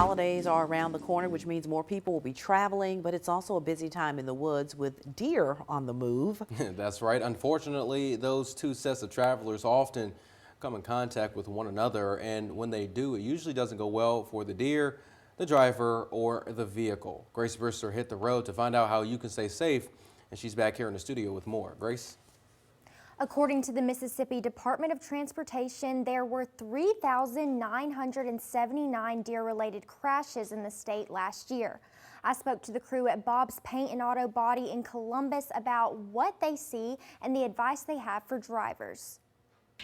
holidays are around the corner, which means more people will be traveling, but it's also a busy time in the woods with deer on the move. That's right. Unfortunately, those two sets of travelers often come in contact with one another, and when they do, it usually doesn't go well for the deer, the driver, or the vehicle. Grace Brister hit the road to find out how you can stay safe, and she's back here in the studio with more. Grace? According to the Mississippi Department of Transportation, there were 3,979 deer-related crashes in the state last year. I spoke to the crew at Bob's Paint and Auto Body in Columbus about what they see and the advice they have for drivers.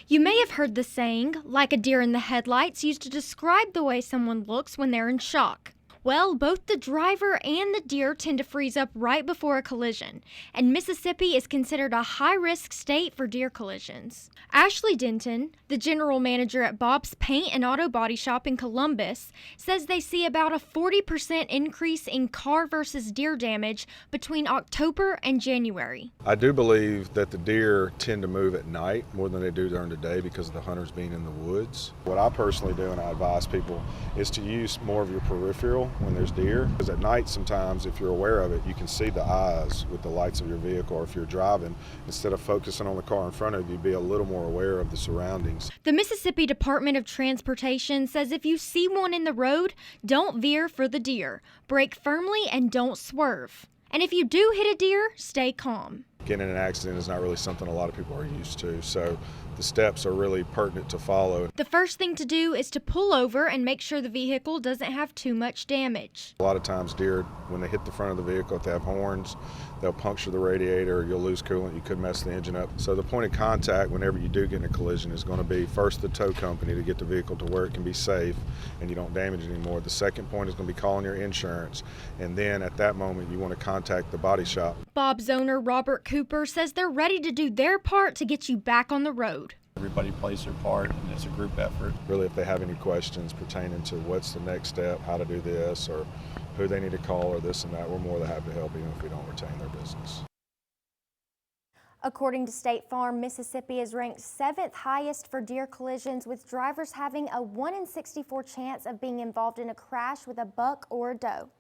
You may have heard the saying, like a deer in the headlights, used to describe the way someone looks when they're in shock. Well, both the driver and the deer tend to freeze up right before a collision, and Mississippi is considered a high-risk state for deer collisions. Ashley Denton, the general manager at Bob's Paint and Auto Body Shop in Columbus, says they see about a 40% increase in car versus deer damage between October and January. I do believe that the deer tend to move at night more than they do during the day because of the hunters being in the woods. What I personally do, and I advise people, is to use more of your peripheral when there's deer, because at night sometimes, if you're aware of it, you can see the eyes with the lights of your vehicle, or if you're driving, instead of focusing on the car in front of you, be a little more aware of the surroundings. The Mississippi Department of Transportation says if you see one in the road, don't veer for the deer. Brake firmly and don't swerve. And if you do hit a deer, stay calm. Getting in an accident is not really something a lot of people are used to, so the steps are really pertinent to follow. The first thing to do is to pull over and make sure the vehicle doesn't have too much damage. A lot of times deer, when they hit the front of the vehicle, if they have horns, they'll puncture the radiator, you'll lose coolant, you could mess the engine up. So the point of contact whenever you do get in a collision is going to be first the tow company to get the vehicle to where it can be safe and you don't damage it anymore. The second point is going to be calling your insurance, and then at that moment you want to contact the body shop. Bob's owner, Robert Cooper, says they're ready to do their part to get you back on the road. Everybody plays their part, and it's a group effort. Really, if they have any questions pertaining to what's the next step, how to do this, or who they need to call, or this and that, we're more than happy to help, even if we don't retain their business. According to State Farm, Mississippi is ranked 7th highest for deer collisions, with drivers having a 1 in 64 chance of being involved in a crash with a buck or a doe.